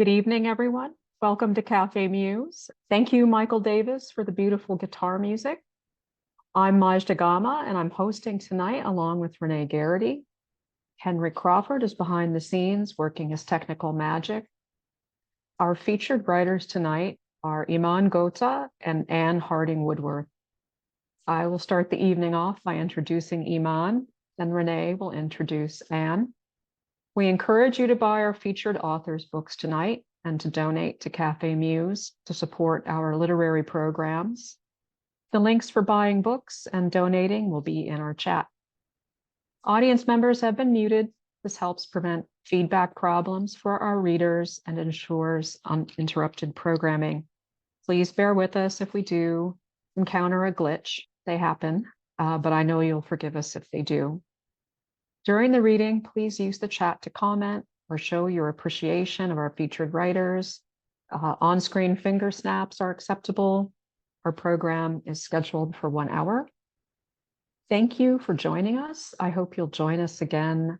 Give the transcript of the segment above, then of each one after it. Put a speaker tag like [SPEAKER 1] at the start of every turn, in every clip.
[SPEAKER 1] Good evening, everyone. Welcome to Café Muse. Thank you, Michael Davis, for the beautiful guitar music. I'm Majda Gama, and I'm hosting tonight along with Renee Garrity. Henry Crawford is behind the scenes working his technical magic. Our featured writers tonight are Eman Quotah and Anne Harding Woodworth. I will start the evening off by introducing Eman, then Renee will introduce Anne. We encourage you to buy our featured authors' books tonight and to donate to Café Muse to support our literary programs. The links for buying books and donating will be in our chat. Audience members have been muted. This helps prevent feedback problems for our readers and ensures uninterrupted programming. Please bear with us if we do encounter a glitch. They happen, but I know you'll forgive us if they do. During the reading, please use the chat to comment or show your appreciation of our featured writers. On-screen finger snaps are acceptable. Our program is scheduled for 1 hour. Thank you for joining us. I hope you'll join us again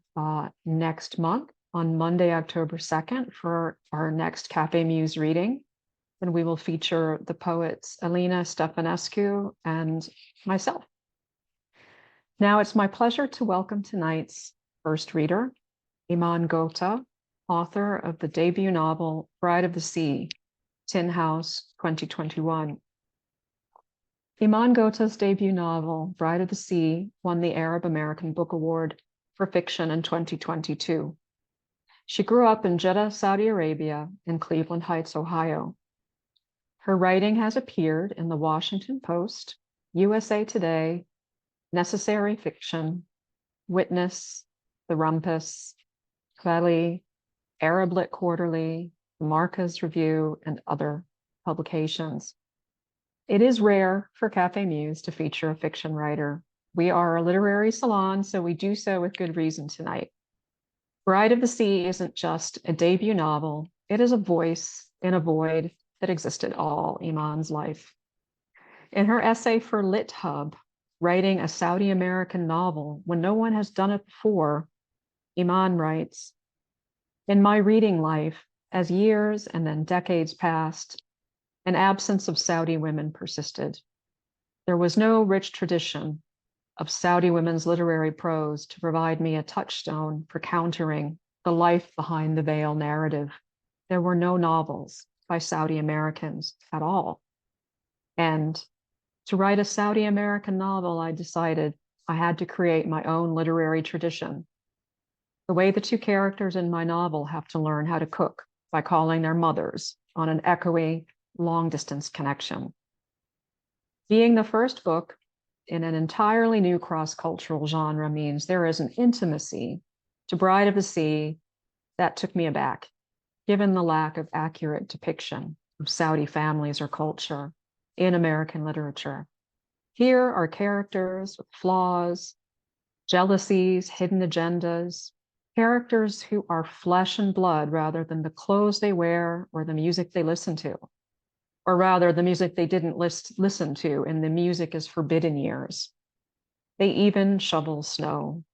[SPEAKER 1] next month on Monday, October 2nd for our next Café Muse reading, when we will feature the poets Alina Stefanescu and myself. Now it's my pleasure to welcome tonight's first reader, Eman Quotah, author of the debut novel Bride of the Sea, Tin House 2021. Eman Quotah's debut novel, Bride of the Sea, won the Arab American Book Award for fiction in 2022. She grew up in Jeddah, Saudi Arabia, and Cleveland Heights, Ohio. Her writing has appeared in the Washington Post, USA Today, Necessary Fiction, Witness, The Rumpus, Valley, Arab Lit Quarterly, the Marcas Review, and other publications. It is rare for Café Muse to feature a fiction writer. We are a literary salon, so we do so with good reason tonight. Bride of the Sea isn't just a debut novel, it is a voice in a void that existed all Eman's life. In her essay for Lit Hub, writing a Saudi American novel when no one has done it before, Eman writes, "In my reading life, as years and then decades passed, an absence of Saudi women persisted. There was no rich tradition of Saudi women's literary prose to provide me a touchstone for countering the life behind the veil narrative. There were no novels by Saudi Americans at all. And to write a Saudi American novel, I decided I had to create my own literary tradition. The way the two characters in my novel have to learn how to cook by calling their mothers on an echoey, long-distance connection. Being the first book in an entirely new cross-cultural genre means there is an intimacy to Bride of the Sea that took me aback, given the lack of accurate depiction of Saudi families or culture in American literature. Here are characters with flaws, jealousies, hidden agendas, characters who are flesh and blood rather than the clothes they wear or the music they listen to, or rather the music they didn't listen to in the music is forbidden years. They even shovel snow.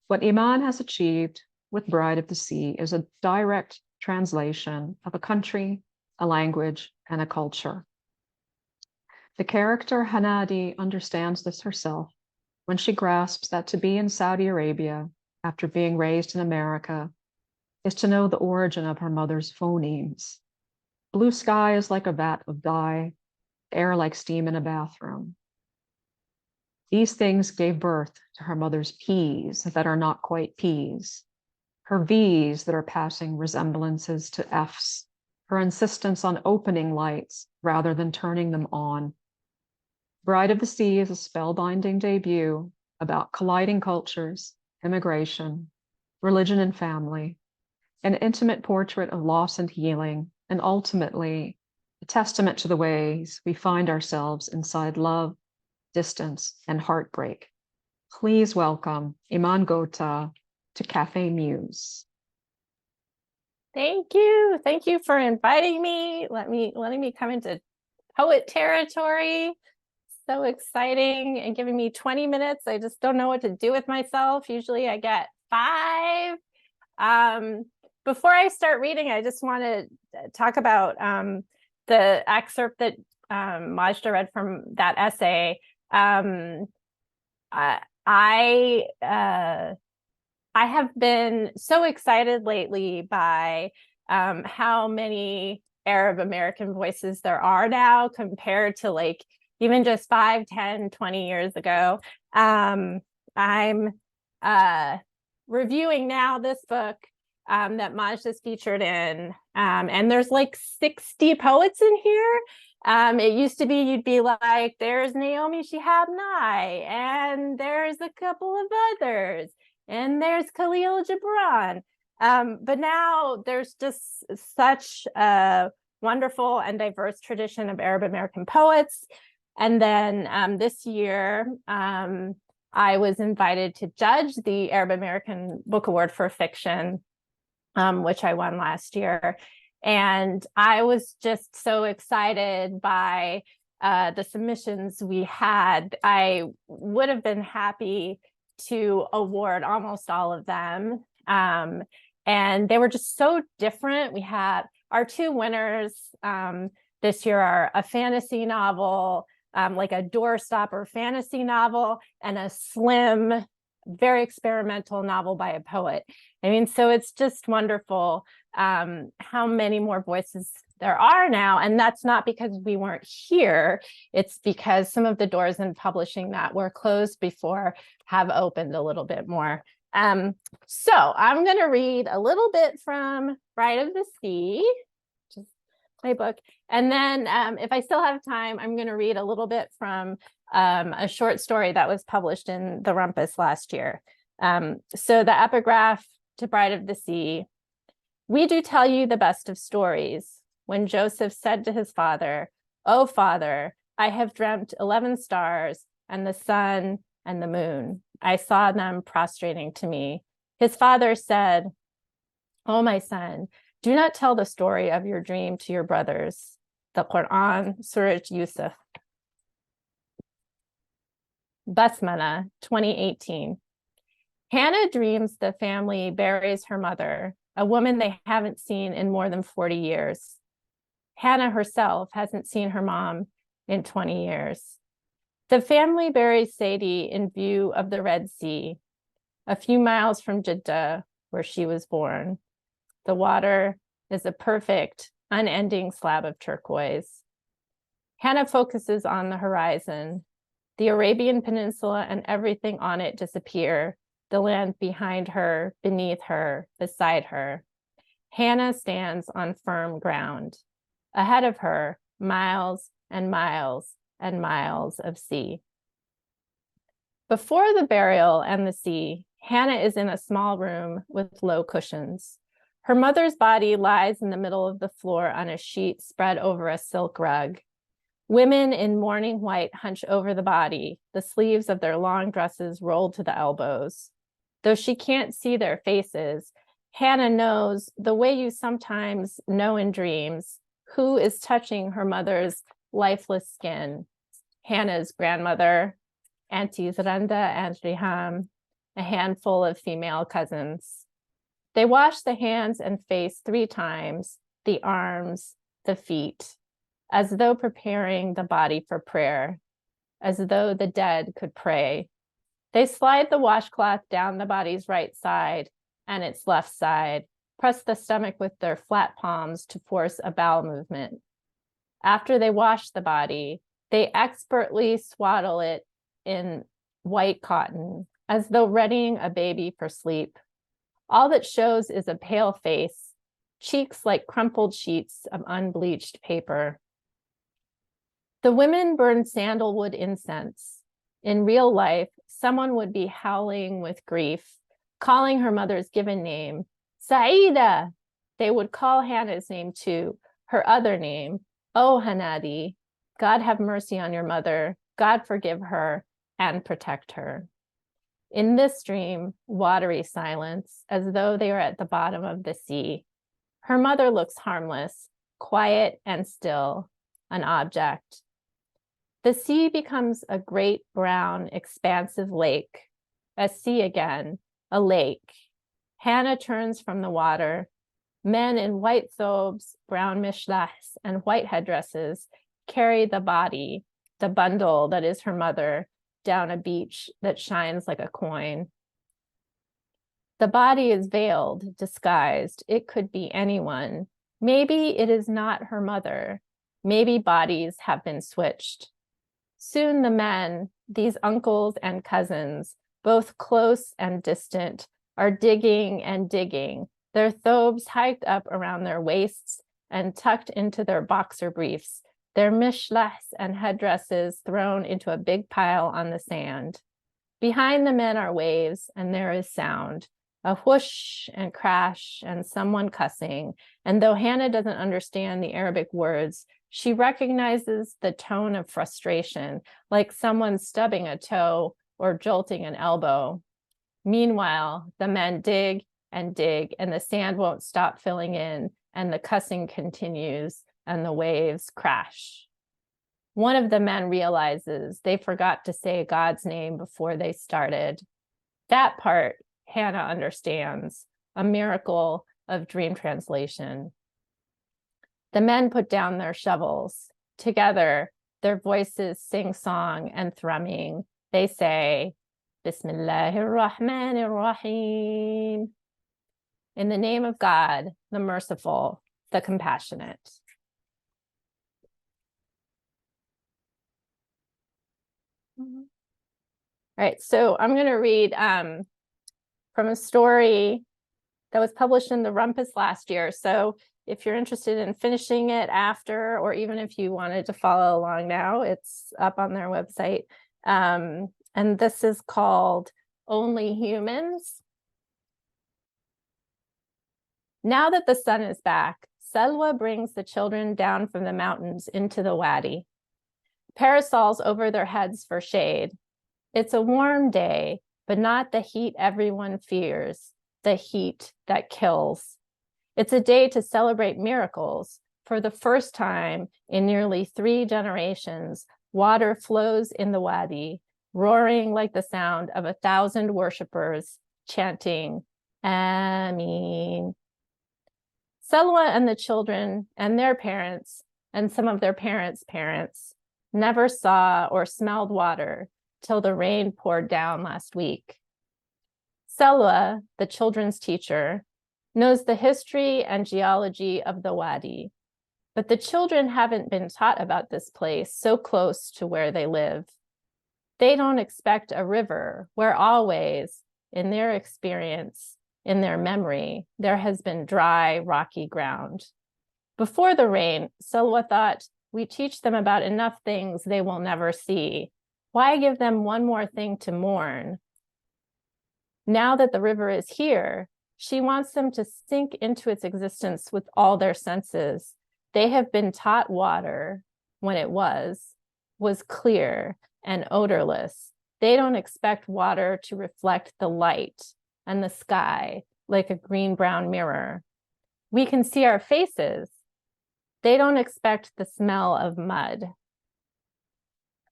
[SPEAKER 1] What Eman has achieved with Bride of the Sea is a direct translation of a country, a language, and a culture. The character Hanadi understands this herself when she grasps that to be in Saudi Arabia after being raised in America is to know the origin of her mother's phonemes. Blue sky is like a vat of dye, air like steam in a bathroom. These things gave birth to her mother's P's that are not quite P's, her V's that are passing resemblances to F's, her insistence on opening lights rather than turning them on. Bride of the Sea is a spellbinding debut about colliding cultures, immigration, religion and family, an intimate portrait of loss and healing, and ultimately a testament to the ways we find ourselves inside love, distance, and heartbreak. Please welcome Eman Quotah to Café Muse.
[SPEAKER 2] Thank you. Thank you for inviting me. Letting me come into poet territory. So exciting, and giving me 20 minutes. I just don't know what to do with myself. Usually I get 5. before I start reading, I just want to talk about the excerpt that Majda read from that essay. I have been so excited lately by how many Arab American voices there are now compared to like even just 5, 10, 20 years ago. I'm reviewing now this book that Majda's featured in, and there's like 60 poets in here. It used to be you'd be like, there's Naomi Shihab Nye, and there's a couple of others, and there's Khalil Gibran. But now there's just such a wonderful and diverse tradition of Arab American poets. And then this year, I was invited to judge the Arab American Book Award for Fiction, which I won last year. And I was just so excited by the submissions we had. I would have been happy to award almost all of them. And they were just so different. We had our 2 winners this year are a fantasy novel, like a doorstopper fantasy novel, and a slim, very experimental novel by a poet. I mean, so it's just wonderful how many more voices there are now. And that's not because we weren't here. It's because some of the doors in publishing that were closed before have opened a little bit more. So I'm going to read a little bit from Bride of the Sea, which is my book. And then if I still have time, I'm going to read a little bit from a short story that was published in The Rumpus last year. So the epigraph to Bride of the Sea: "We do tell you the best of stories. When Joseph said to his father, 'Oh, Father, I have dreamt 11 stars and the sun and the moon. I saw them prostrating to me.' His father said, 'Oh, my son, do not tell the story of your dream to your brothers.'" The Quran, Surah Yusuf. Basmala, 2018. Hannah dreams the family buries her mother, a woman they haven't seen in more than 40 years. Hannah herself hasn't seen her mom in 20 years. The family buries Sadie in view of the Red Sea, a few miles from Jeddah, where she was born. The water is a perfect, unending slab of turquoise. Hannah focuses on the horizon. The Arabian Peninsula and everything on it disappear. The land behind her, beneath her, beside her. Hannah stands on firm ground. Ahead of her, miles and miles and miles of sea. Before the burial and the sea, Hannah is in a small room with low cushions. Her mother's body lies in the middle of the floor on a sheet spread over a silk rug. Women in mourning white hunch over the body, the sleeves of their long dresses rolled to the elbows. Though she can't see their faces, Hannah knows, the way you sometimes know in dreams, who is touching her mother's lifeless skin. Hannah's grandmother, Aunties Randa and Riham, a handful of female cousins. They wash the hands and face 3 times, the arms, the feet, as though preparing the body for prayer, as though the dead could pray. They slide the washcloth down the body's right side and its left side, press the stomach with their flat palms to force a bowel movement. After they wash the body, they expertly swaddle it in white cotton, as though readying a baby for sleep. All that shows is a pale face, cheeks like crumpled sheets of unbleached paper. The women burn sandalwood incense. In real life, someone would be howling with grief, calling her mother's given name, Saida. They would call Hannah's name too, her other name, Oh Hanadi. God have mercy on your mother. God forgive her and protect her. In this dream, watery silence, as though they were at the bottom of the sea. Her mother looks harmless, quiet and still, an object. The sea becomes a great brown, expansive lake, a sea again, a lake. Hannah turns from the water, Men in white thobes, brown mishlahs, and white headdresses carry the body, the bundle that is her mother, down a beach that shines like a coin. The body is veiled, disguised. It could be anyone. Maybe it is not her mother. Maybe bodies have been switched. Soon the men, these uncles and cousins, both close and distant, are digging and digging, their thobes hiked up around their waists and tucked into their boxer briefs, their mishlahs and headdresses thrown into a big pile on the sand. Behind the men are waves, and there is sound, a whoosh and crash and someone cussing. And though Hannah doesn't understand the Arabic words, she recognizes the tone of frustration, like someone stubbing a toe or jolting an elbow. Meanwhile, the men dig, and the sand won't stop filling in, and the cussing continues, and the waves crash. One of the men realizes they forgot to say God's name before they started. That part Hannah understands, a miracle of dream translation. The men put down their shovels. Together, their voices sing song and thrumming. They say, Bismillahir Rahmanir Rahim. In the name of God, the merciful, the compassionate. All right, so I'm going to read from a story that was published in the Rumpus last year. So if you're interested in finishing it after, or even if you wanted to follow along now, it's up on their website. And this is called Only Humans. Now that the sun is back, Selwa brings the children down from the mountains into the wadi. Parasols over their heads for shade. It's a warm day, but not the heat everyone fears, the heat that kills. It's a day to celebrate miracles. For the first time in nearly 3 generations, water flows in the wadi, roaring like the sound of 1,000 worshipers chanting, Ameen. Selwa and the children and their parents and some of their parents' parents never saw or smelled water till the rain poured down last week. Selwa, the children's teacher, knows the history and geology of the wadi, but the children haven't been taught about this place so close to where they live. They don't expect a river where always, in their experience, in their memory, there has been dry, rocky ground. Before the rain, Selwa thought, we teach them about enough things they will never see. Why give them one more thing to mourn? Now that the river is here, she wants them to sink into its existence with all their senses. They have been taught water, when it was clear and odorless. They don't expect water to reflect the light and the sky like a green-brown mirror. We can see our faces. They don't expect the smell of mud.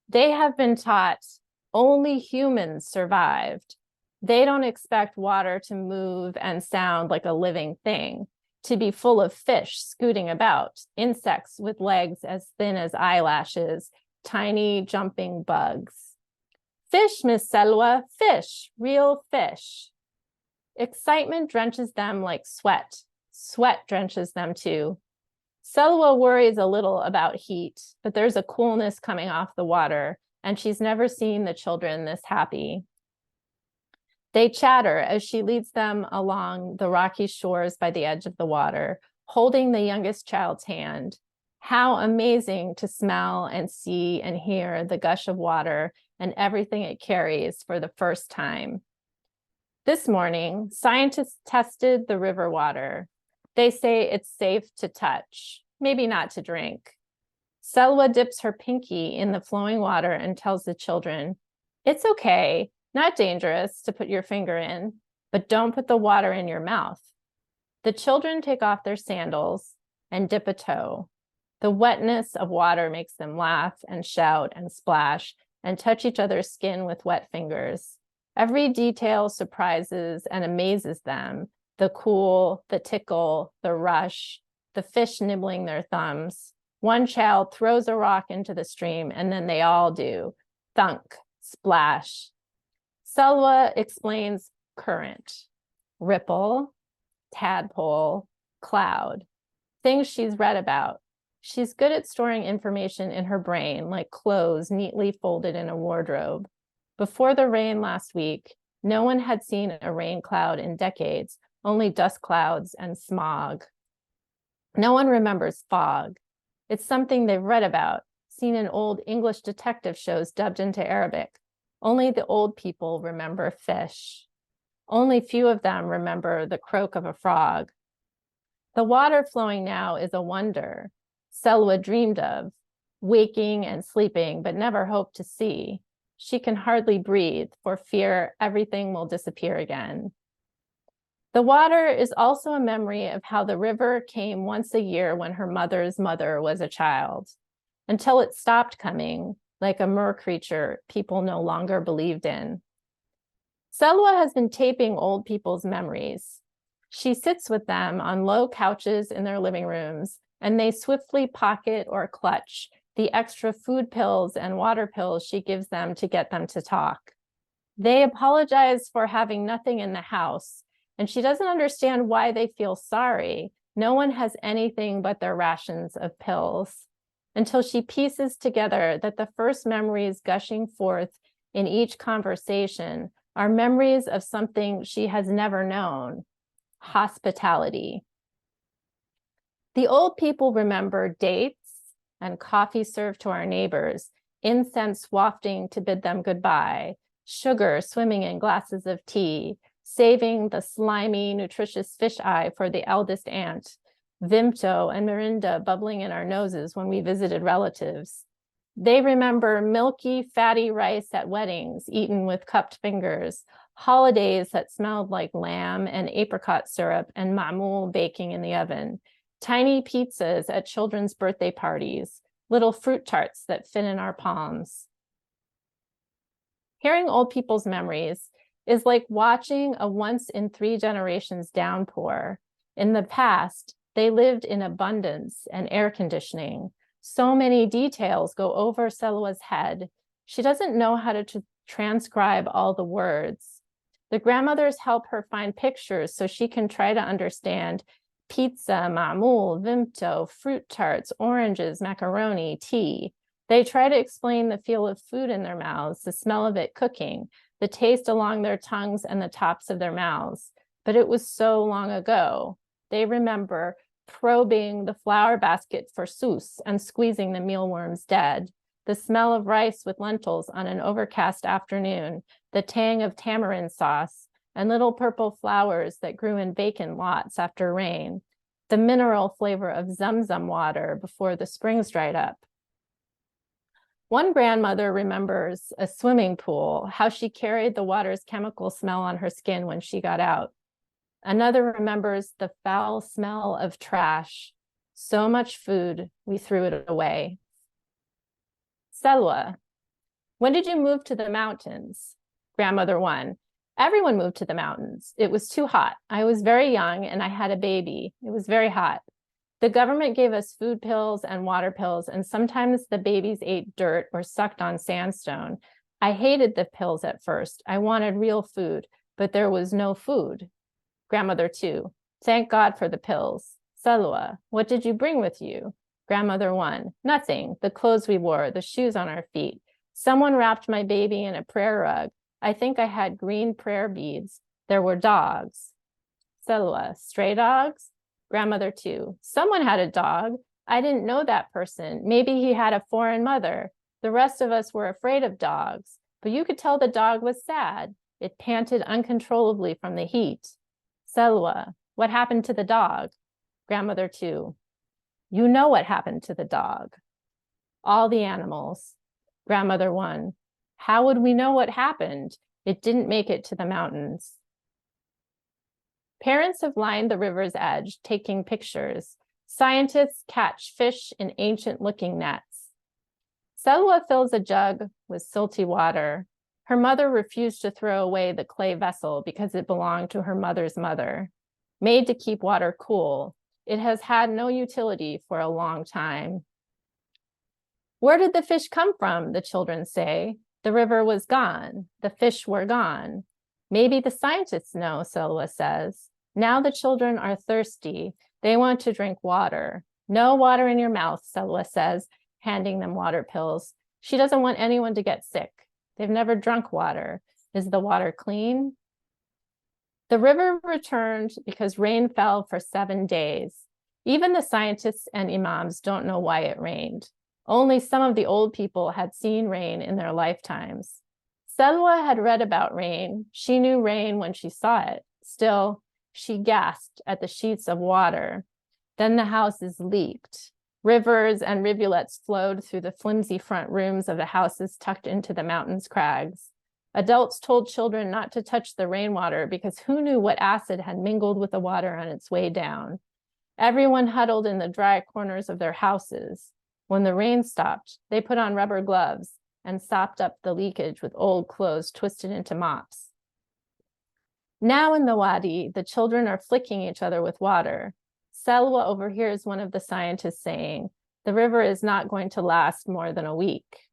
[SPEAKER 2] They have been taught only humans survived. They don't expect water to move and sound like a living thing, to be full of fish scooting about, insects with legs as thin as eyelashes, tiny jumping bugs. Fish, Miss Selwa, fish, real fish. Excitement drenches them like sweat. Sweat drenches them too. Selwa worries a little about heat, but there's a coolness coming off the water, and she's never seen the children this happy. They chatter as she leads them along the rocky shores by the edge of the water, holding the youngest child's hand. How amazing to smell and see and hear the gush of water and everything it carries for the first time. This morning, scientists tested the river water. They say it's safe to touch, maybe not to drink. Selwa dips her pinky in the flowing water and tells the children, it's okay, not dangerous to put your finger in, but don't put the water in your mouth. The children take off their sandals and dip a toe. The wetness of water makes them laugh and shout and splash and touch each other's skin with wet fingers. Every detail surprises and amazes them. the cool, the tickle, the rush, the fish nibbling their thumbs. One child throws a rock into the stream, and then they all do. Thunk, splash. Selwa explains current, ripple, tadpole, cloud, things she's read about. She's good at storing information in her brain, like clothes neatly folded in a wardrobe. Before the rain last week, no one had seen a rain cloud in decades, only dust clouds and smog. No one remembers fog. It's something they've read about, seen in old English detective shows dubbed into Arabic. Only the old people remember fish. Only few of them remember the croak of a frog. The water flowing now is a wonder Selwa dreamed of, waking and sleeping, but never hoped to see. She can hardly breathe for fear everything will disappear again. The water is also a memory of how the river came once a year when her mother's mother was a child, until it stopped coming, like a mer creature people no longer believed in. Selwa has been taping old people's memories. She sits with them on low couches in their living rooms, and they swiftly pocket or clutch the extra food pills and water pills she gives them to get them to talk. They apologize for having nothing in the house, and she doesn't understand why they feel sorry. No one has anything but their rations of pills, until she pieces together that the first memories gushing forth in each conversation are memories of something she has never known: hospitality. The old people remember dates and coffee served to our neighbors, incense wafting to bid them goodbye, sugar swimming in glasses of tea, saving the slimy, nutritious fish eye for the eldest aunt, Vimto and Mirinda bubbling in our noses when we visited relatives. They remember milky, fatty rice at weddings eaten with cupped fingers, holidays that smelled like lamb and apricot syrup and ma'moul baking in the oven, tiny pizzas at children's birthday parties, little fruit tarts that fit in our palms. Hearing old people's memories is like watching a once in 3 generations downpour. In the past, they lived in abundance and air conditioning. So many details go over Selwa's head. She doesn't know how to transcribe all the words. The grandmothers help her find pictures so she can try to understand pizza, ma'moul, vimto, fruit tarts, oranges, macaroni, tea. They try to explain the feel of food in their mouths, the smell of it cooking, the taste along their tongues and the tops of their mouths. But it was so long ago. They remember probing the flour basket for soos and squeezing the mealworms dead, the smell of rice with lentils on an overcast afternoon, the tang of tamarind sauce, and little purple flowers that grew in vacant lots after rain, the mineral flavor of Zamzam water before the springs dried up. One grandmother remembers a swimming pool, how she carried the water's chemical smell on her skin when she got out. Another remembers the foul smell of trash. So much food, we threw it away. Selwa, when did you move to the mountains? Grandmother 1, everyone moved to the mountains. It was too hot. I was very young and I had a baby. It was very hot. The government gave us food pills and water pills, and sometimes the babies ate dirt or sucked on sandstone. I hated the pills at first. I wanted real food, but there was no food. Grandmother 2, thank God for the pills. Selwa, what did you bring with you? Grandmother 1, nothing. The clothes we wore, the shoes on our feet. Someone wrapped my baby in a prayer rug. I think I had green prayer beads. There were dogs. Selwa, stray dogs? Grandmother 2, someone had a dog. I didn't know that person. Maybe he had a foreign mother. The rest of us were afraid of dogs, but you could tell the dog was sad. It panted uncontrollably from the heat. Selwa, what happened to the dog? Grandmother 2, you know what happened to the dog. All the animals. Grandmother 1, how would we know what happened? It didn't make it to the mountains. Parents have lined the river's edge, taking pictures. Scientists catch fish in ancient-looking nets. Selwa fills a jug with silty water. Her mother refused to throw away the clay vessel because it belonged to her mother's mother. made to keep water cool. It has had no utility for a long time. Where did the fish come from? The children say. The river was gone. The fish were gone. Maybe the scientists know, Selwa says. Now the children are thirsty. They want to drink water. No water in your mouth, Selwa says, handing them water pills. She doesn't want anyone to get sick. They've never drunk water. Is the water clean? The river returned because rain fell for 7 days. Even the scientists and imams don't know why it rained. Only some of the old people had seen rain in their lifetimes. Selwa had read about rain. She knew rain when she saw it. Still, she gasped at the sheets of water. Then the houses leaked. Rivers and rivulets flowed through the flimsy front rooms of the houses tucked into the mountain's crags. Adults told children not to touch the rainwater because who knew what acid had mingled with the water on its way down. Everyone huddled in the dry corners of their houses. When the rain stopped, they put on rubber gloves and sopped up the leakage with old clothes twisted into mops. Now in the wadi, the children are flicking each other with water. Selwa overhears one of the scientists saying, "The river is not going to last more than a week."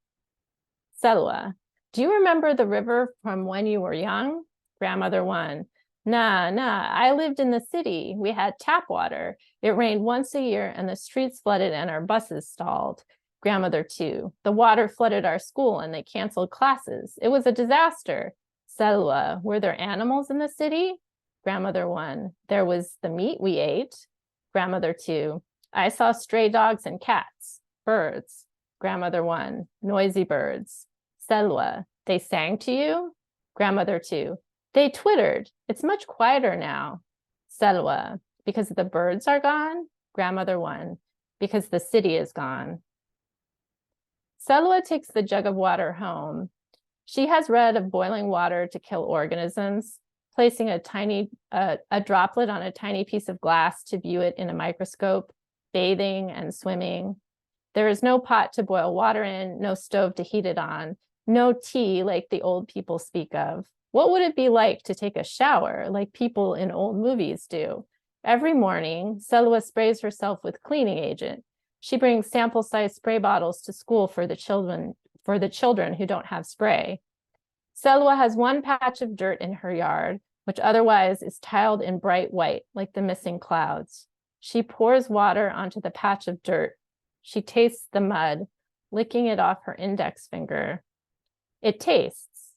[SPEAKER 2] Selwa, do you remember the river from when you were young? Grandmother 1, Nah, I lived in the city. We had tap water. It rained once a year and the streets flooded and our buses stalled. Grandmother 2, the water flooded our school and they canceled classes. It was a disaster. Selwa, were there animals in the city? Grandmother 1, there was the meat we ate. Grandmother 2, I saw stray dogs and cats. Birds. Grandmother 1, noisy birds. Selwa, they sang to you? Grandmother 2, they twittered. It's much quieter now. Selwa, because the birds are gone? Grandmother 1, because the city is gone. Selwa takes the jug of water home. She has read of boiling water to kill organisms, placing a droplet on a tiny piece of glass to view it in a microscope, bathing and swimming. There is no pot to boil water in, no stove to heat it on, no tea like the old people speak of. What would it be like to take a shower like people in old movies do? Every morning, Selwa sprays herself with cleaning agent. She brings sample-sized spray bottles to school for the children who don't have spray. Selwa has one patch of dirt in her yard, which otherwise is tiled in bright white, like the missing clouds. She pours water onto the patch of dirt. She tastes the mud, licking it off her index finger. It tastes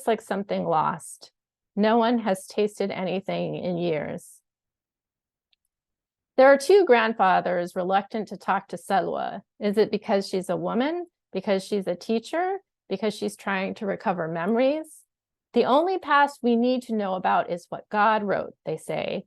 [SPEAKER 2] like something lost. No one has tasted anything in years. There are 2 grandfathers reluctant to talk to Selwa. Is it because she's a woman? Because she's a teacher? Because she's trying to recover memories? The only past we need to know about is what God wrote, they say.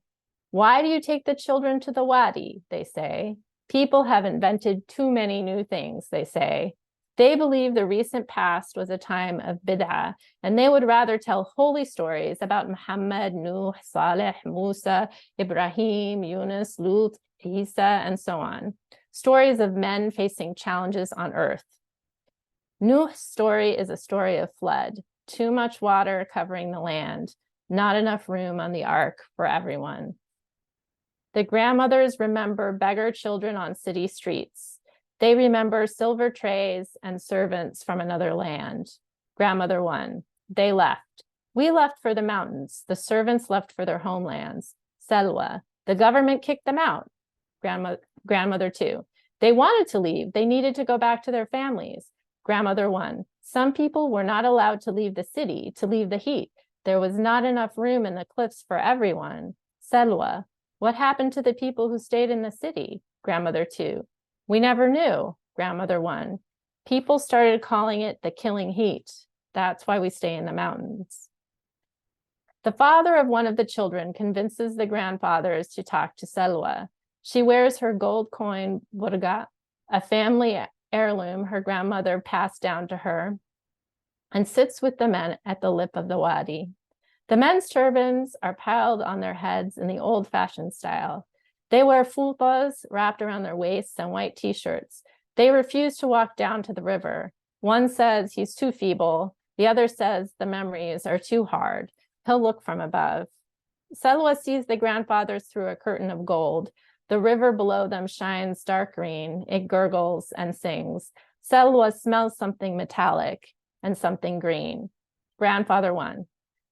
[SPEAKER 2] Why do you take the children to the wadi, they say. People have invented too many new things, they say. They believe the recent past was a time of bid'ah, and they would rather tell holy stories about Muhammad, Nuh, Saleh, Musa, Ibrahim, Yunus, Lut, Isa, and so on. Stories of men facing challenges on earth. Nuh's story is a story of flood. Too much water covering the land. Not enough room on the ark for everyone. The grandmothers remember beggar children on city streets. They remember silver trays and servants from another land. Grandmother 1, they left. We left for the mountains. The servants left for their homelands. Selwa, the government kicked them out. Grandmother 2, they wanted to leave. They needed to go back to their families. Grandmother 1, some people were not allowed to leave the city, to leave the heat. There was not enough room in the cliffs for everyone. Selwa, what happened to the people who stayed in the city? Grandmother 2, we never knew. Grandmother 1, people started calling it the killing heat. That's why we stay in the mountains. The father of one of the children convinces the grandfathers to talk to Selwa. She wears her gold coin burqa, a family heirloom her grandmother passed down to her, and sits with the men at the lip of the wadi. The men's turbans are piled on their heads in the old-fashioned style. They wear fultas wrapped around their waists and white t-shirts. They refuse to walk down to the river. One says he's too feeble. The other says the memories are too hard. He'll look from above. Selwa sees the grandfathers through a curtain of gold. The river below them shines dark green. It gurgles and sings. Selwa smells something metallic and something green. Grandfather 1.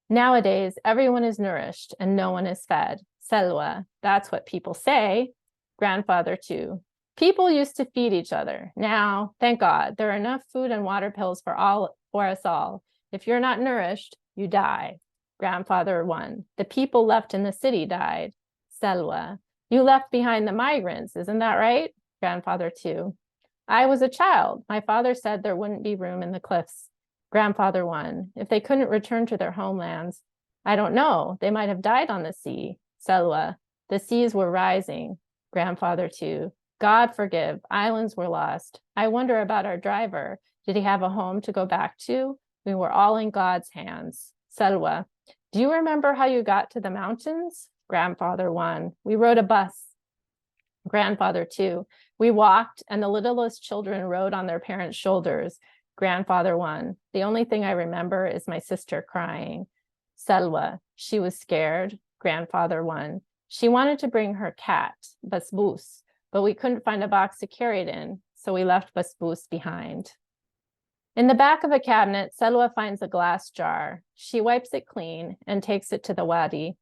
[SPEAKER 2] Nowadays, everyone is nourished and no one is fed. Selwa, that's what people say. Grandfather 2. People used to feed each other. Now, thank God, there are enough food and water pills for us all. If you're not nourished, you die. Grandfather 1. The people left in the city died. Selwa. You left behind the migrants, isn't that right? Grandfather 2. I was a child. My father said there wouldn't be room in the cliffs. Grandfather 1. If they couldn't return to their homelands, I don't know. They might have died on the sea. Selwa. The seas were rising. Grandfather 2. God forgive. Islands were lost. I wonder about our driver. Did he have a home to go back to? We were all in God's hands. Selwa. Do you remember how you got to the mountains? Grandfather 1. We rode a bus. Grandfather 2. We walked and the littlest children rode on their parents' shoulders. Grandfather 1. The only thing I remember is my sister crying. Selwa. She was scared. Grandfather 1. She wanted to bring her cat, Basbus, but we couldn't find a box to carry it in, so we left Basbus behind. In the back of a cabinet, Selwa finds a glass jar. She wipes it clean and takes it to the wadi.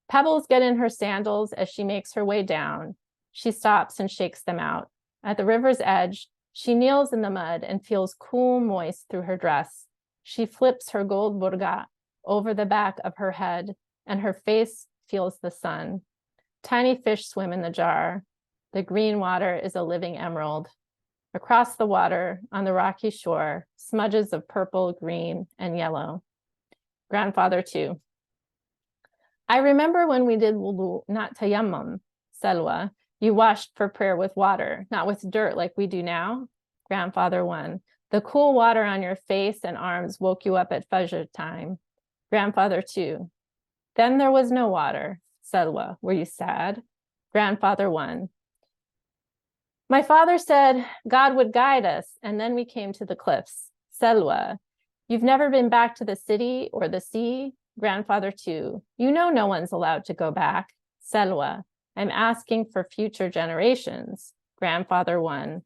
[SPEAKER 2] Pebbles get in her sandals as she makes her way down. She stops and shakes them out. At the river's edge, she kneels in the mud and feels cool, moist through her dress. She flips her gold burga over the back of her head, and her face feels the sun. Tiny fish swim in the jar. The green water is a living emerald. Across the water, on the rocky shore, smudges of purple, green, and yellow. Grandfather 2. I remember when we did wudu, not tayammum. Selwa. You washed for prayer with water, not with dirt like we do now. Grandfather 1. The cool water on your face and arms woke you up at Fajr time. Grandfather 2. Then there was no water. Selwa. Were you sad? Grandfather 1. My father said God would guide us, and then we came to the cliffs. Selwa. You've never been back to the city or the sea? Grandfather 2. You know no one's allowed to go back. Selwa. I'm asking for future generations. Grandfather 1.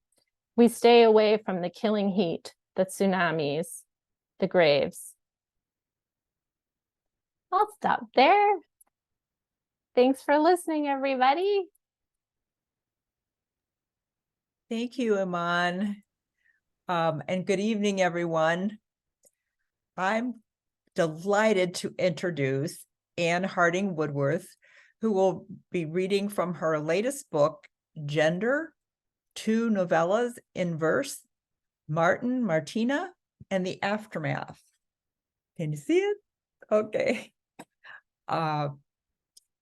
[SPEAKER 2] We stay away from the killing heat, the tsunamis, the graves. I'll stop there. Thanks for listening, everybody.
[SPEAKER 3] Thank you, Eman. And good evening, everyone. I'm delighted to introduce Anne Harding Woodworth, who will be reading from her latest book, Gender, 2 Novellas in Verse, Martin, Martina, and the Aftermath. Can you see it? Okay.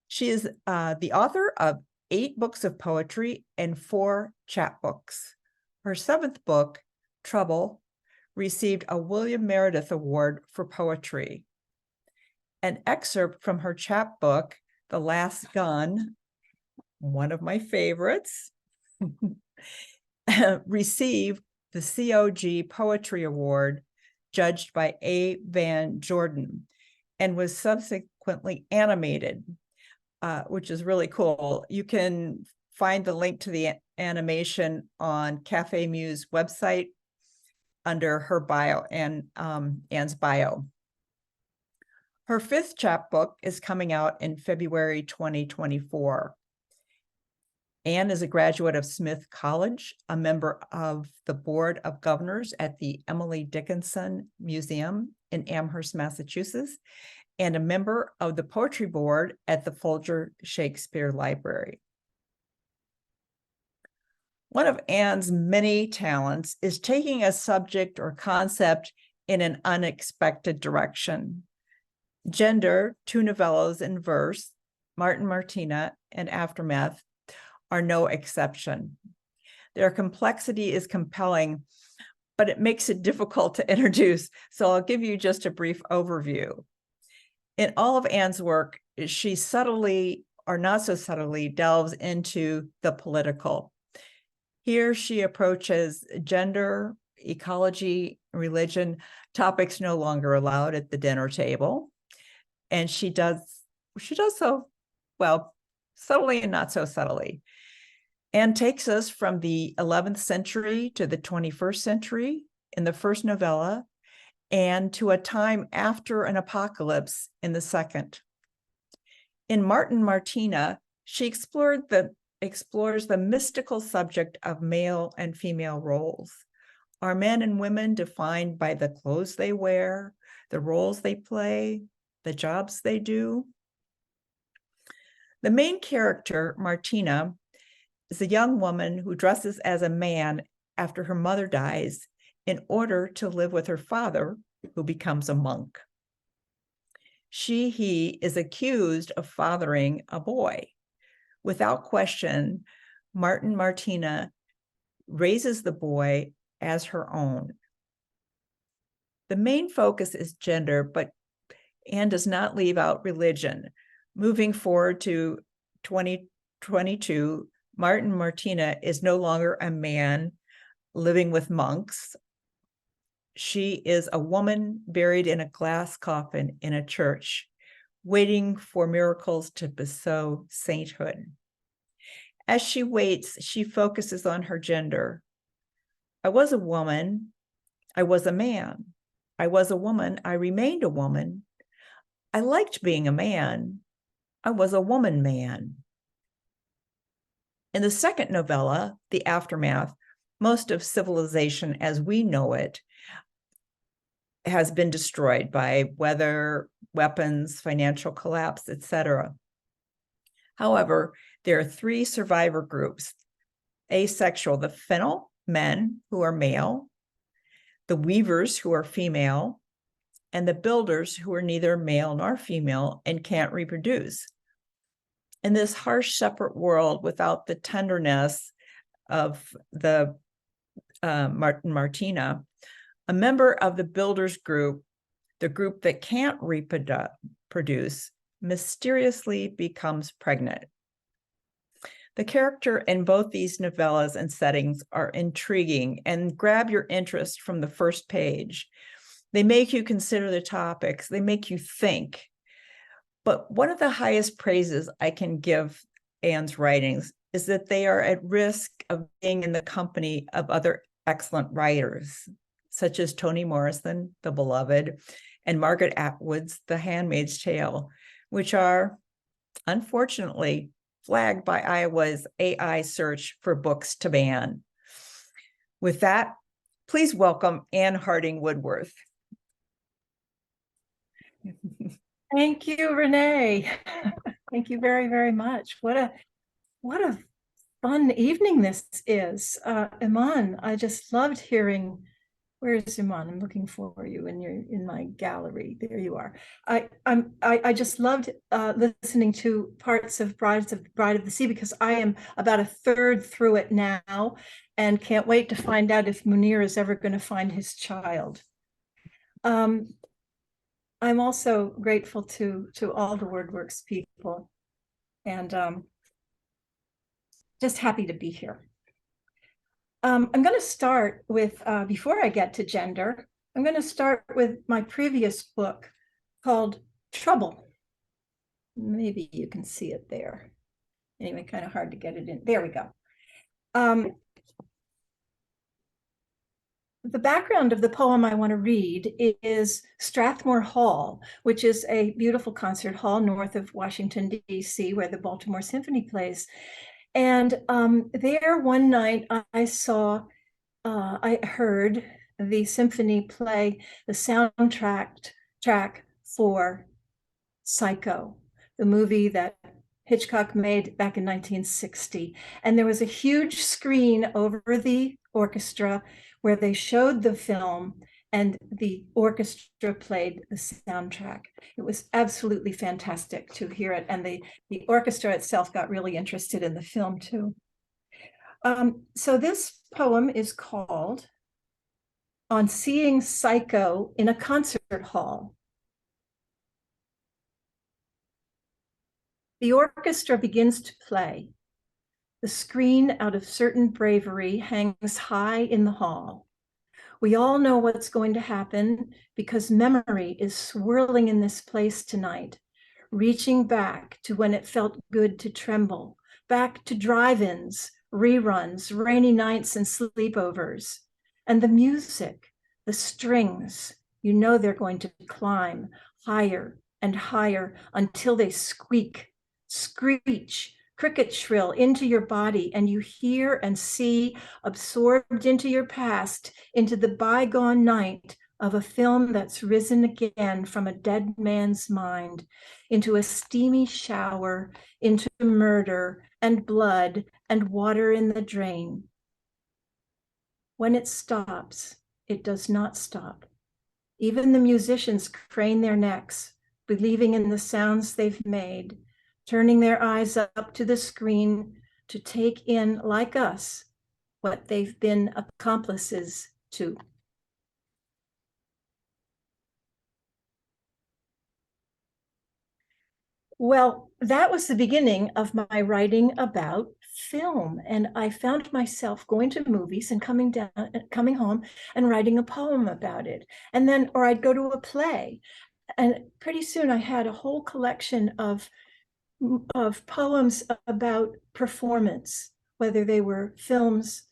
[SPEAKER 3] She is the author of 8 books of poetry and 4 chapbooks. Her 7th book, Trouble, received a William Meredith Award for poetry. An excerpt from her chapbook, The Last Gun, one of my favorites, received the COG Poetry Award, judged by A. Van Jordan, and was subsequently animated, which is really cool. You can find the link to the animation on Café Muse website under her bio and Anne's bio. Her 5th chapbook is coming out in February 2024. Anne is a graduate of Smith College, a member of the Board of Governors at the Emily Dickinson Museum in Amherst, Massachusetts, and a member of the Poetry Board at the Folger Shakespeare Library. One of Anne's many talents is taking a subject or concept in an unexpected direction. Gender, 2 novellas in verse, Martin, Martina, and Aftermath are no exception. Their complexity is compelling, but it makes it difficult to introduce, so I'll give you just a brief overview. In all of Anne's work, she subtly, or not so subtly, delves into the political. Here she approaches gender, ecology, religion, topics no longer allowed at the dinner table. And she does she does so, well, subtly and not so subtly, and takes us from the 11th century to the 21st century in the first novella, and to a time after an apocalypse in the second. In Martin Martina, she explores the mystical subject of male and female roles. Are men and women defined by the clothes they wear, the roles they play, the jobs they do? The main character, Martina, is a young woman who dresses as a man after her mother dies in order to live with her father, who becomes a monk. He is accused of fathering a boy. Without question, Martin Martina raises the boy as her own. The main focus is gender, but Anne does not leave out religion. Moving forward to 2022, Martin Martina is no longer a man living with monks. She is a woman buried in a glass coffin in a church, waiting for miracles to bestow sainthood. As she waits, she focuses on her gender. I was a woman. I was a man. I was a woman. I remained a woman. I liked being a man. I was a woman man. In the second novella, The Aftermath, most of civilization as we know it has been destroyed by weather, weapons, financial collapse, etc. However, there are three survivor groups: asexual, the fennel, men who are male, the weavers who are female, and the builders who are neither male nor female and can't reproduce. In this harsh, separate world without the tenderness of the Martin Martina, a member of the builders group, the group that can't reproduce, mysteriously becomes pregnant. The character in both these novellas and settings are intriguing and grab your interest from the first page. They make you consider the topics, they make you think. But one of the highest praises I can give Anne's writings is that they are at risk of being in the company of other excellent writers, such as Toni Morrison, The Beloved, and Margaret Atwood's The Handmaid's Tale, which are, unfortunately, flagged by Iowa's AI search for books to ban. With that, please welcome Anne Harding Woodworth.
[SPEAKER 4] Thank you, Renee. Thank you very, very much. What a fun evening this is. Eman, I just loved hearing. Where is Eman? I'm looking for you in my gallery. There you are. I just loved listening to parts of Bride of the Sea, because I am about a third through it now and can't wait to find out if Munir is ever going to find his child. I'm also grateful to all the WordWorks people, and just happy to be here. I'm going to start with, before I get to gender, I'm going to start with my previous book called Trouble. Maybe you can see it there. Anyway, kind of hard to get it in. There we go. The background of the poem I want to read is Strathmore Hall, which is a beautiful concert hall north of Washington, D.C., where the Baltimore Symphony plays. And there one night I heard the symphony play the soundtrack for Psycho, the movie that Hitchcock made back in 1960. And there was a huge screen over the orchestra where they showed the film and the orchestra played the soundtrack. It was absolutely fantastic to hear it. And the orchestra itself got really interested in the film too. So this poem is called On Seeing Psycho in a Concert Hall. The orchestra begins to play. The screen, out of certain bravery, hangs high in the hall. We all know what's going to happen because memory is swirling in this place tonight, reaching back to when it felt good to tremble, back to drive-ins, reruns, rainy nights and sleepovers. And the music, the strings, you know they're going to climb higher and higher until they squeak, screech, cricket shrill into your body, and you hear and see, absorbed into your past, into the bygone night of a film that's risen again from a dead man's mind, into a steamy shower, into murder and blood and water in the drain. When it stops, it does not stop. Even the musicians crane their necks, believing in the sounds they've made, turning their eyes up to the screen to take in, like us, what they've been accomplices to. Well, that was the beginning of my writing about film. And I found myself going to movies and coming home and writing a poem about it. And then, or I'd go to a play. And pretty soon I had a whole collection of poems about performance, whether they were films,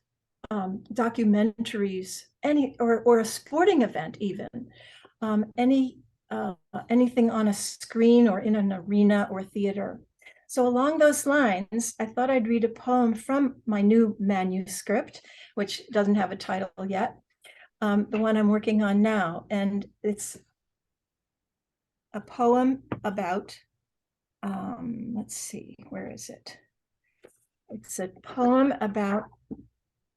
[SPEAKER 4] documentaries, or a sporting event even, anything on a screen or in an arena or theater. So along those lines, I thought I'd read a poem from my new manuscript, which doesn't have a title yet, the one I'm working on now. And it's a poem about, let's see, where is it? It's a poem about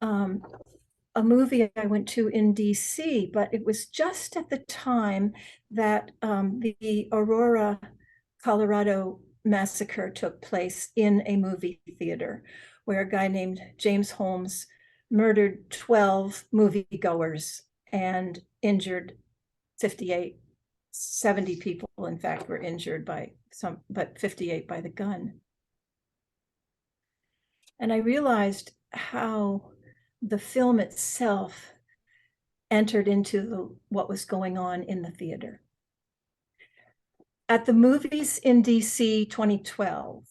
[SPEAKER 4] a movie I went to in DC, but it was just at the time that the Aurora, Colorado massacre took place in a movie theater, where a guy named James Holmes murdered 12 moviegoers and injured 58. 70 people, in fact, were injured by some, but 58 by the gun. And I realized how the film itself entered into what was going on in the theater. At the movies in DC 2012,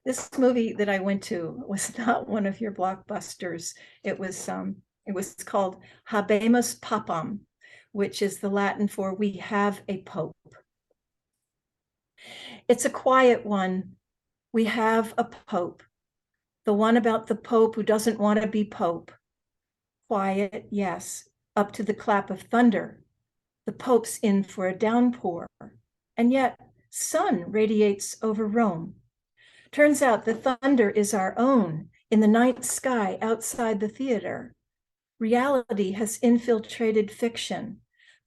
[SPEAKER 4] this movie that I went to was not one of your blockbusters. It was called Habemus Papam, which is the Latin for "we have a Pope." It's a quiet one. We have a Pope. The one about the Pope who doesn't want to be Pope. Quiet, yes, up to the clap of thunder. The Pope's in for a downpour, and yet sun radiates over Rome. Turns out the thunder is our own in the night sky outside the theater. Reality has infiltrated fiction,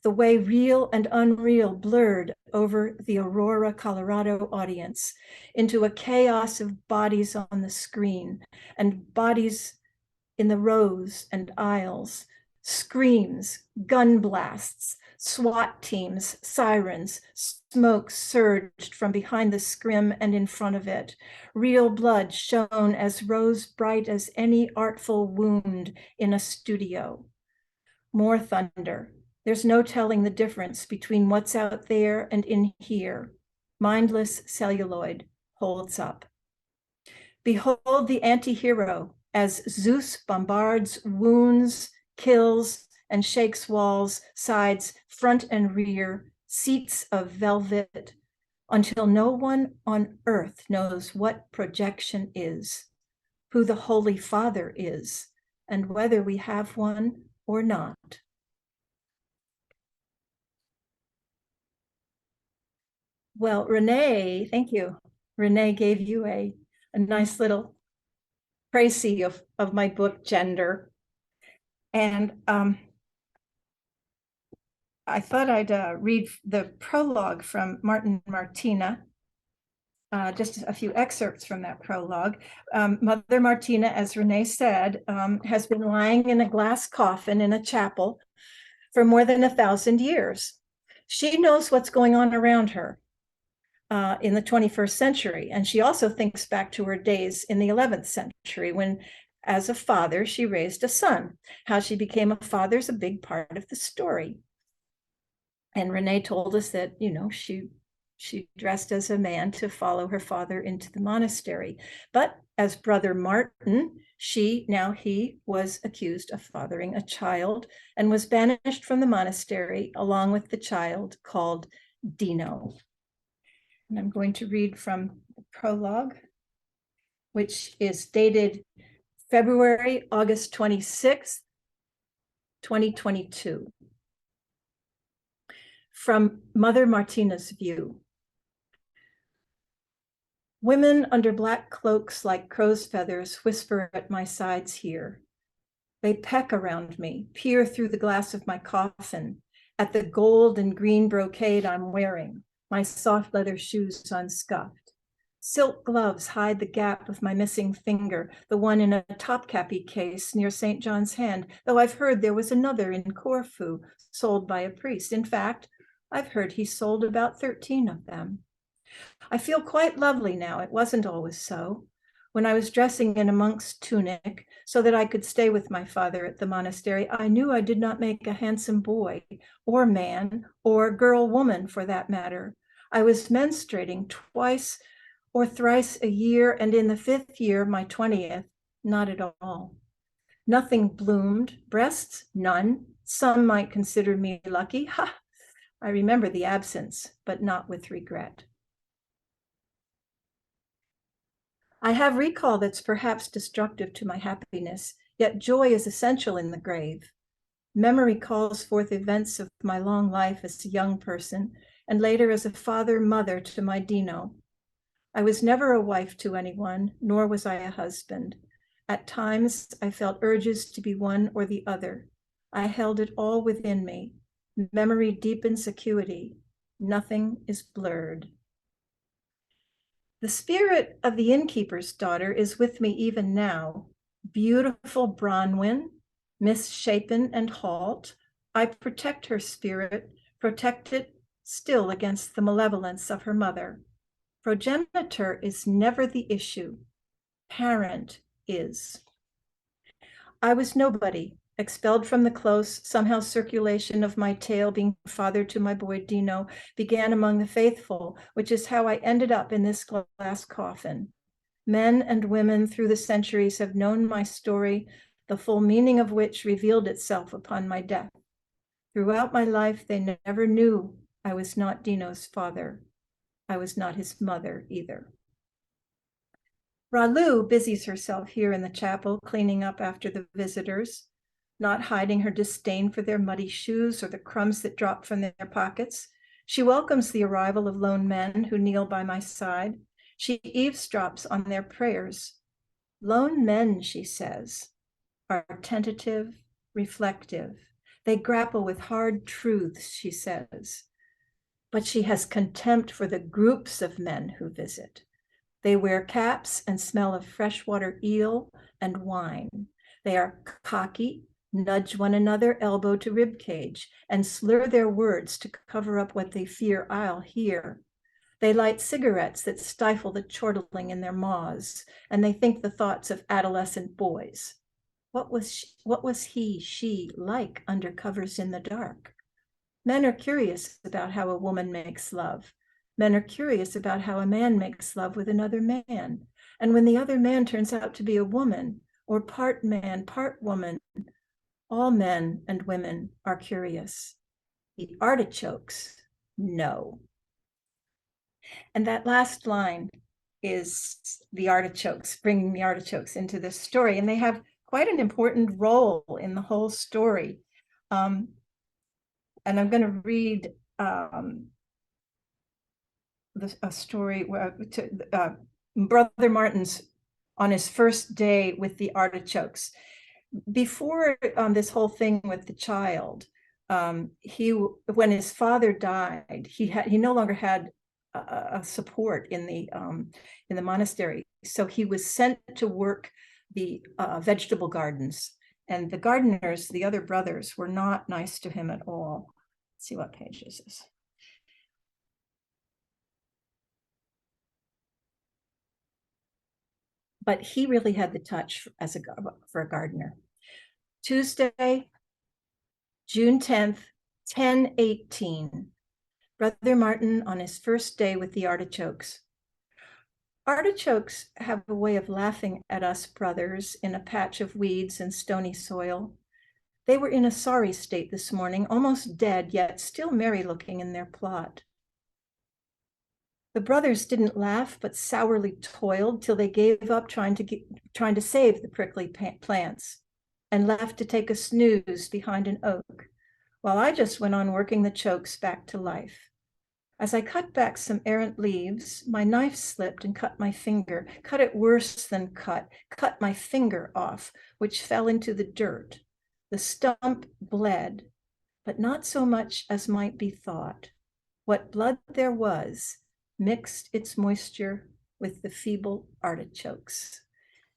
[SPEAKER 4] the way real and unreal blurred over the Aurora, Colorado audience into a chaos of bodies on the screen and bodies in the rows and aisles, screams, gun blasts, SWAT teams, sirens, smoke surged from behind the scrim and in front of it. Real blood shone as rose bright as any artful wound in a studio. More thunder. There's no telling the difference between what's out there and in here. Mindless celluloid holds up. Behold the anti-hero as Zeus bombards, wounds, kills, and shakes walls, sides, front and rear, seats of velvet, until no one on earth knows what projection is, who the Holy Father is, and whether we have one or not. Well, Renee, thank you. Renee gave you a nice little précis of my book, Gender. And I thought I'd read the prologue from Martin Martina, just a few excerpts from that prologue. Mother Martina, as Renee said, has been lying in a glass coffin in a chapel for more than 1,000 years. She knows what's going on around her in the 21st century. And she also thinks back to her days in the 11th century when, as a father, she raised a son. How she became a father is a big part of the story. And Renee told us that, you know, she She dressed as a man to follow her father into the monastery. But as Brother Martin, he was accused of fathering a child and was banished from the monastery along with the child called Dino. And I'm going to read from the prologue, which is dated August 26th, 2022. From Mother Martina's view. Women under black cloaks like crow's feathers whisper at my sides here. They peck around me, peer through the glass of my coffin, at the gold and green brocade I'm wearing, my soft leather shoes unscuffed. Silk gloves hide the gap of my missing finger, the one in a Topkapi case near St. John's Hand, though I've heard there was another in Corfu, sold by a priest. In fact, I've heard he sold about 13 of them. I feel quite lovely now. It wasn't always so. When I was dressing in a monk's tunic so that I could stay with my father at the monastery, I knew I did not make a handsome boy or man or girl woman for that matter. I was menstruating twice or thrice a year, and in the 5th year, my 20th, not at all. Nothing bloomed, breasts, none. Some might consider me lucky. Ha! I remember the absence, but not with regret. I have recall that's perhaps destructive to my happiness, yet joy is essential in the grave. Memory calls forth events of my long life as a young person, and later as a father, mother to my Dino. I was never a wife to anyone, nor was I a husband. At times, I felt urges to be one or the other. I held it all within me. Memory deepens acuity. Nothing is blurred. The spirit of the innkeeper's daughter is with me even now. Beautiful Bronwyn, misshapen and halt, I protect her spirit, protect it still against the malevolence of her mother. Progenitor is never the issue. Parent is. I was nobody, expelled from the close. Somehow circulation of my tale, being father to my boy Dino, began among the faithful, which is how I ended up in this glass coffin. Men and women through the centuries have known my story, the full meaning of which revealed itself upon my death. Throughout my life, they never knew I was not Dino's father. I was not his mother either. Ralu busies herself here in the chapel, cleaning up after the visitors, not hiding her disdain for their muddy shoes or the crumbs that drop from their pockets. She welcomes the arrival of lone men who kneel by my side. She eavesdrops on their prayers. Lone men, she says, are tentative, reflective. They grapple with hard truths, she says. But she has contempt for the groups of men who visit. They wear caps and smell of freshwater eel and wine. They are cocky, nudge one another elbow to rib cage, and slur their words to cover up what they fear I'll hear. They light cigarettes that stifle the chortling in their maws, and they think the thoughts of adolescent boys. What was she like under covers in the dark? Men are curious about how a woman makes love. Men are curious about how a man makes love with another man. And when the other man turns out to be a woman, or part man, part woman, all men and women are curious. The artichokes, no. And that last line is the artichokes, bringing the artichokes into this story. And they have quite an important role in the whole story. And I'm going to read a story where Brother Martin's on his first day with the artichokes. Before this whole thing with the child, when his father died, he no longer had a support in the monastery, so he was sent to work the vegetable gardens, and the gardeners, the other brothers, were not nice to him at all. Let's see what page this is. But he really had the touch for a gardener. Tuesday, June 10th, 10:18. Brother Martin on his first day with the artichokes. Artichokes have a way of laughing at us brothers in a patch of weeds and stony soil. They were in a sorry state this morning, almost dead, yet still merry looking in their plot. The brothers didn't laugh, but sourly toiled till they gave up trying to save the prickly plants and left to take a snooze behind an oak, while I just went on working the chokes back to life. As I cut back some errant leaves, my knife slipped and cut my finger, cut it worse than cut my finger off, which fell into the dirt. The stump bled, but not so much as might be thought. What blood there was mixed its moisture with the feeble artichokes,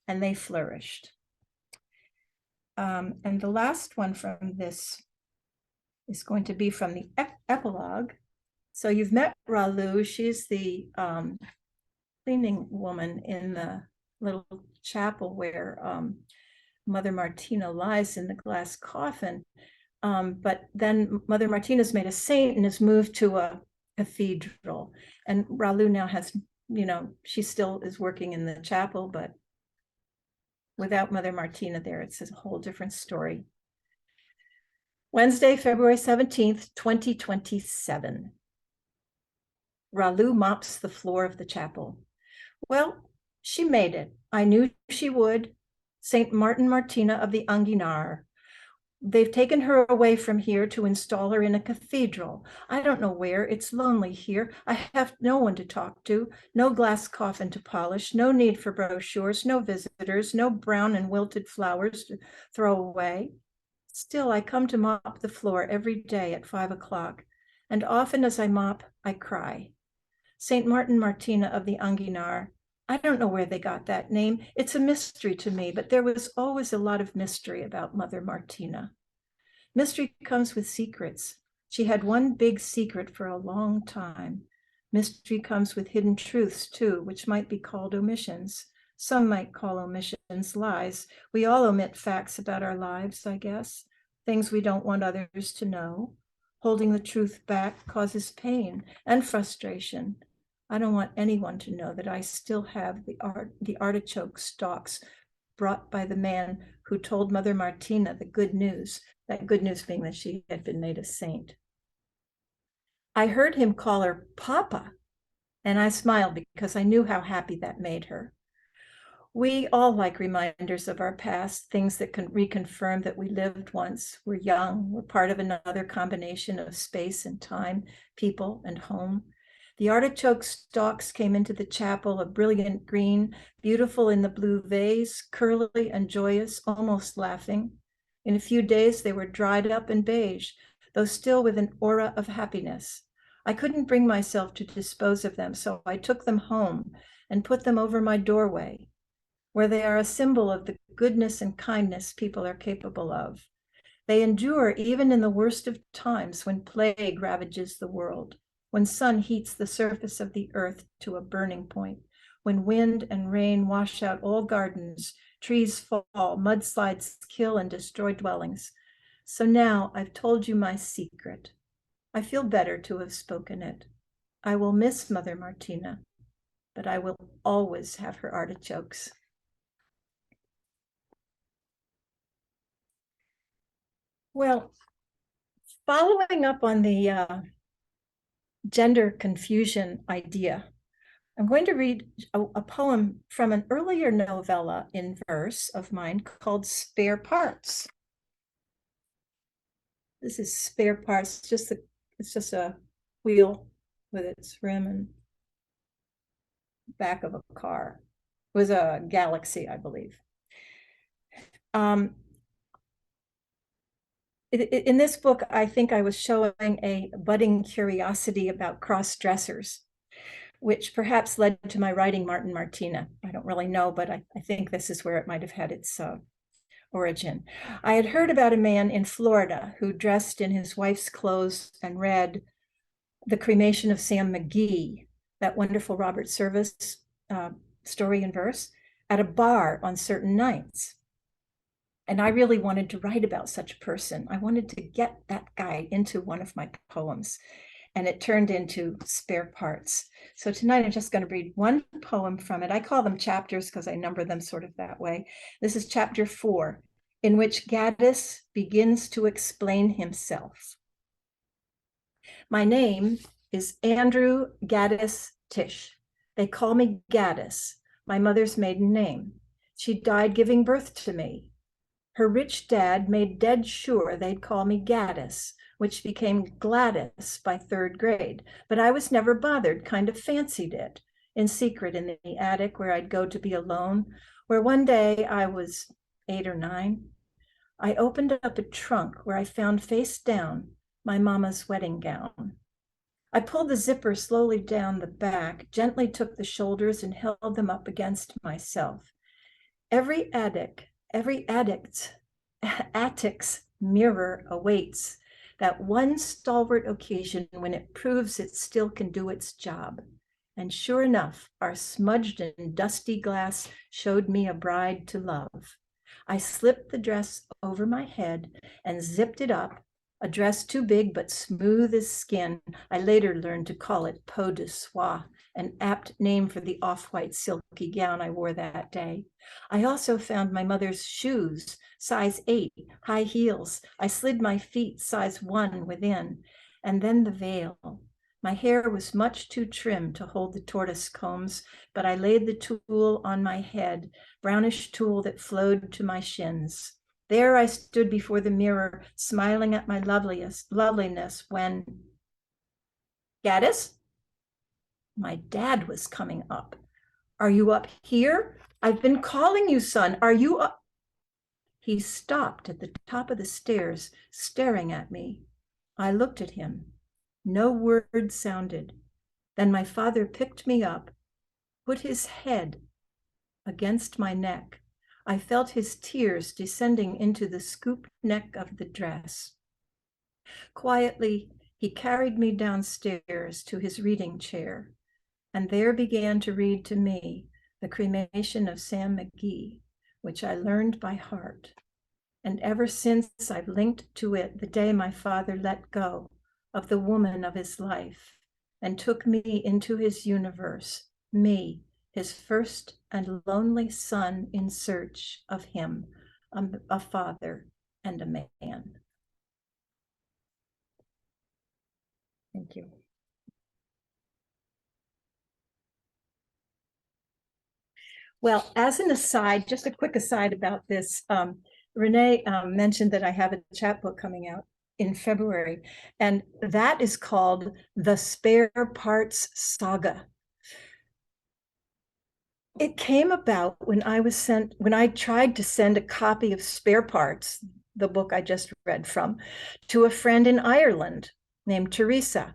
[SPEAKER 4] and they flourished. And the last one from this is going to be from the epilogue. So you've met Ralu. She's the cleaning woman in the little chapel where Mother Martina lies in the glass coffin. But then Mother Martina's made a saint and has moved to a cathedral. And Ralu now has, she still is working in the chapel, but without Mother Martina there, it's a whole different story. Wednesday, February 17th, 2027. Ralu mops the floor of the chapel. Well, she made it. I knew she would. Saint Martin Martina of the Anguinar. They've taken her away from here to install her in a cathedral. I don't know where. It's lonely here. I have no one to talk to, no glass coffin to polish, no need for brochures, no visitors, no brown and wilted flowers to throw away. Still, I come to mop the floor every day at 5 o'clock, and often as I mop, I cry. Saint Martin Martina of the Anguinar. I don't know where they got that name. It's a mystery to me, but there was always a lot of mystery about Mother Martina. Mystery comes with secrets. She had one big secret for a long time. Mystery comes with hidden truths too, which might be called omissions. Some might call omissions lies. We all omit facts about our lives, I guess, things we don't want others to know. Holding the truth back causes pain and frustration. I don't want anyone to know that I still have the artichoke stalks brought by the man who told Mother Martina the good news, that good news being that she had been made a saint. I heard him call her Papa, and I smiled because I knew how happy that made her. We all like reminders of our past, things that can reconfirm that we lived once, we're young, we're part of another combination of space and time, people and home. The artichoke stalks came into the chapel, a brilliant green, beautiful in the blue vase, curly and joyous, almost laughing. In a few days, they were dried up and beige, though still with an aura of happiness. I couldn't bring myself to dispose of them, so I took them home and put them over my doorway, where they are a symbol of the goodness and kindness people are capable of. They endure even in the worst of times when plague ravages the world, when sun heats the surface of the earth to a burning point, when wind and rain wash out all gardens, trees fall, mudslides kill and destroy dwellings. So now I've told you my secret. I feel better to have spoken it. I will miss Mother Martina, but I will always have her artichokes. Well, following up on the gender confusion idea, I'm going to read a poem from an earlier novella in verse of mine called Spare Parts. This is Spare Parts, it's just a wheel with its rim and back of a car. It was a Galaxy, I believe. In this book, I think I was showing a budding curiosity about cross-dressers, which perhaps led to my writing Martin Martina. I don't really know, but I think this is where it might have had its origin. I had heard about a man in Florida who dressed in his wife's clothes and read The Cremation of Sam McGee, that wonderful Robert Service story in verse, at a bar on certain nights. And I really wanted to write about such a person. I wanted to get that guy into one of my poems. and it turned into Spare Parts. So tonight I'm just going to read one poem from it. I call them chapters because I number them sort of that way. This is chapter 4, in which Gaddis begins to explain himself. My name is Andrew Gaddis Tish. They call me Gaddis, my mother's maiden name. She died giving birth to me. Her rich dad made dead sure they'd call me Gaddis, which became Gladys by 3rd grade. But I was never bothered, kind of fancied it, in secret in the attic where I'd go to be alone, where one day I was 8 or 9. I opened up a trunk where I found face down my mama's wedding gown. I pulled the zipper slowly down the back, gently took the shoulders and held them up against myself. Every attic's mirror awaits that one stalwart occasion when it proves it still can do its job. And sure enough, our smudged and dusty glass showed me a bride to love. I slipped the dress over my head and zipped it up, a dress too big but smooth as skin. I later learned to call it peau de soie, an apt name for the off-white silky gown I wore that day. I also found my mother's shoes, size 8, high heels. I slid my feet, size 1, within, and then the veil. My hair was much too trim to hold the tortoise combs, but I laid the tulle on my head, brownish tulle that flowed to my shins. There I stood before the mirror, smiling at my loveliness when, Gaddis? My dad was coming up. Are you up here? I've been calling you, son. Are you up? He stopped at the top of the stairs, staring at me. I looked at him. No word sounded. Then my father picked me up, put his head against my neck. I felt his tears descending into the scoop neck of the dress. Quietly, he carried me downstairs to his reading chair, and there began to read to me The Cremation of Sam McGee, which I learned by heart. And ever since I've linked to it the day my father let go of the woman of his life and took me into his universe, me, his first and lonely son in search of him, a father and a man. Thank you. Well, as an aside, just a quick aside about this, Renee mentioned that I have a chapbook coming out in February, and that is called The Spare Parts Saga. It came about when I tried to send a copy of Spare Parts, the book I just read from, to a friend in Ireland named Teresa.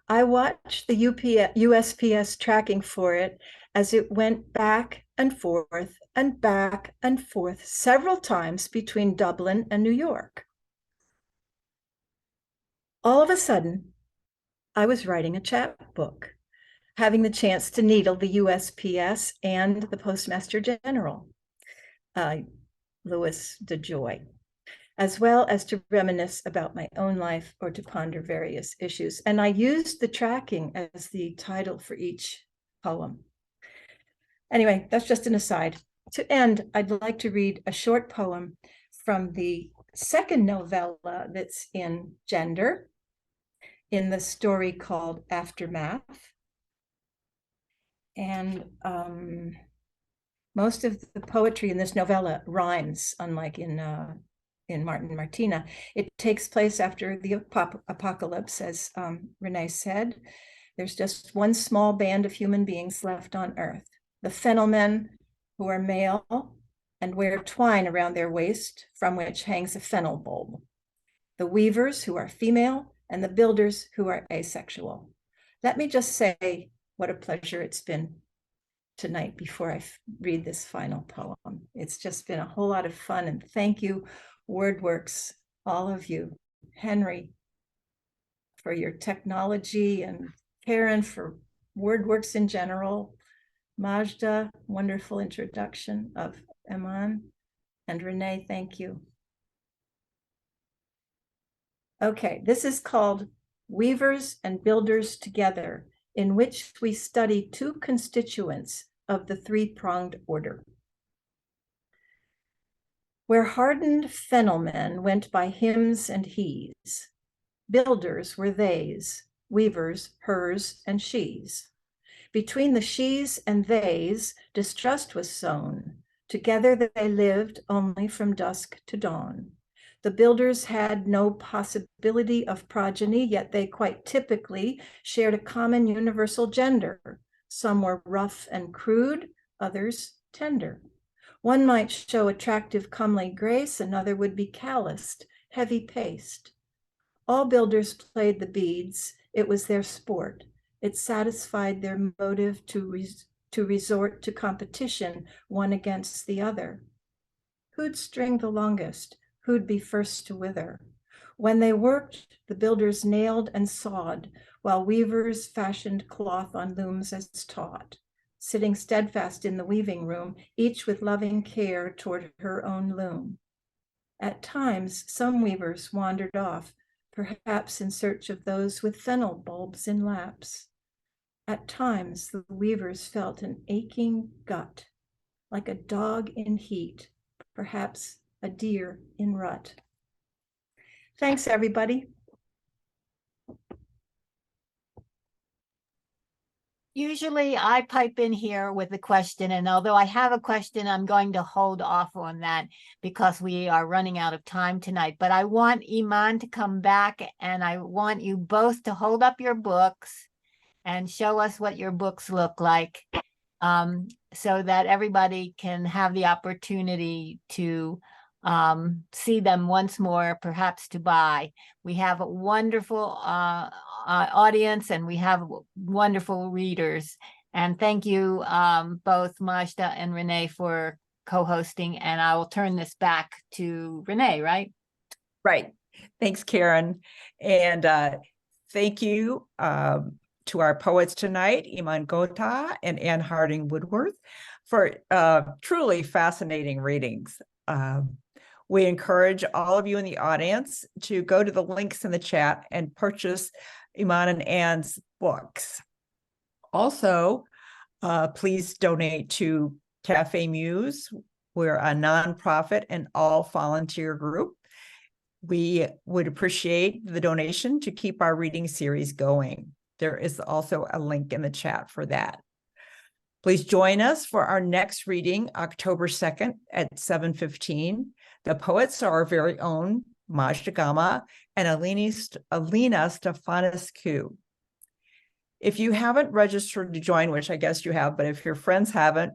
[SPEAKER 4] I watched the USPS tracking for it as it went back and forth and back and forth several times between Dublin and New York. All of a sudden, I was writing a chapbook, having the chance to needle the USPS and the Postmaster General, Louis DeJoy, as well as to reminisce about my own life or to ponder various issues. And I used the tracking as the title for each poem. Anyway, that's just an aside. To end, I'd like to read a short poem from the second novella that's in Gender, in the story called Aftermath. And most of the poetry in this novella rhymes, unlike in Martin Martina. It takes place after the apocalypse, as Renee said. There's just one small band of human beings left on Earth. The fennelmen, who are male and wear twine around their waist, from which hangs a fennel bulb. The weavers, who are female, and the builders, who are asexual. Let me just say what a pleasure it's been tonight before I read this final poem. It's just been a whole lot of fun, and thank you, WordWorks, all of you, Henry, for your technology, and Karen for WordWorks in general, Majda, wonderful introduction of Eman, and Renee, thank you. Okay, this is called weavers and builders together, in which we study two constituents of the three-pronged order. Where hardened fennelmen went by hims and he's, builders were they's, weavers hers and she's. Between the she's and they's, distrust was sown. Together they lived only from dusk to dawn. The builders had no possibility of progeny, yet they quite typically shared a common universal gender. Some were rough and crude, others tender. One might show attractive, comely grace, another would be calloused, heavy-paced. All builders played the beads. It was their sport. It satisfied their motive to resort to competition, one against the other. Who'd string the longest? Who'd be first to wither? When they worked, the builders nailed and sawed, while weavers fashioned cloth on looms as taught, sitting steadfast in the weaving room, each with loving care toward her own loom. At times, some weavers wandered off, perhaps in search of those with fennel bulbs in laps. At times, the weavers felt an aching gut, like a dog in heat, perhaps a deer in rut. Thanks, everybody.
[SPEAKER 5] Usually I pipe in here with a question, and although I have a question, I'm going to hold off on that because we are running out of time tonight. But I want Eman to come back, and I want you both to hold up your books and show us what your books look like, so that everybody can have the opportunity to see them once more, perhaps to buy. We have a wonderful audience, and we have wonderful readers. And thank you both Majda and Renee for co-hosting. And I will turn this back to Renee, right?
[SPEAKER 3] Right. Thanks, Karen. And thank you to our poets tonight, Eman Quotah and Ann Harding Woodworth, for truly fascinating readings. We encourage all of you in the audience to go to the links in the chat and purchase Eman and Ann's books. Also, please donate to Café Muse. We're a nonprofit and all volunteer group. We would appreciate the donation to keep our reading series going. There is also a link in the chat for that. Please join us for our next reading, October 2nd at 7:15. The poets are our very own Majda Gama and Alina Stefanescu. If you haven't registered to join, which I guess you have, but if your friends haven't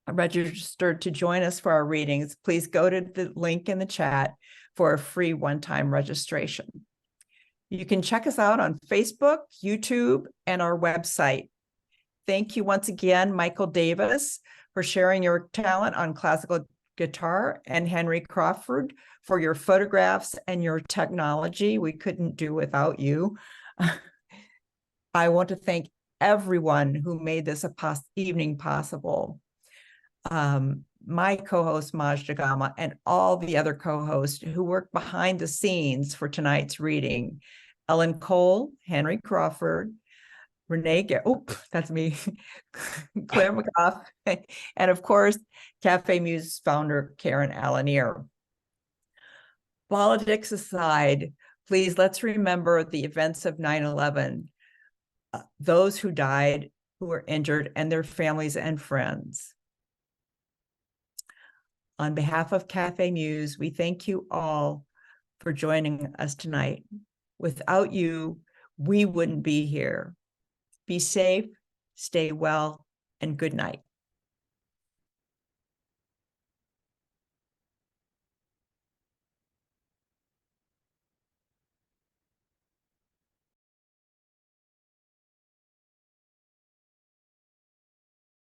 [SPEAKER 3] registered to join us for our readings, please go to the link in the chat for a free one-time registration. You can check us out on Facebook, YouTube, and our website. Thank you once again, Michael Davis, for sharing your talent on classical guitar, and Henry Crawford for your photographs and your technology. We couldn't do without you. I want to thank everyone who made this evening possible. My co-host Majda Gama and all the other co-hosts who worked behind the scenes for tonight's reading. Ellen Cole, Henry Crawford, Renee, that's me, Claire McGough, and of course, Café Muse founder Karen Alanier. Politics aside, please let's remember the events of 9/11, those who died, who were injured, and their families and friends. On behalf of Café Muse, we thank you all for joining us tonight. Without you, we wouldn't be here. Be safe, stay well, and good night.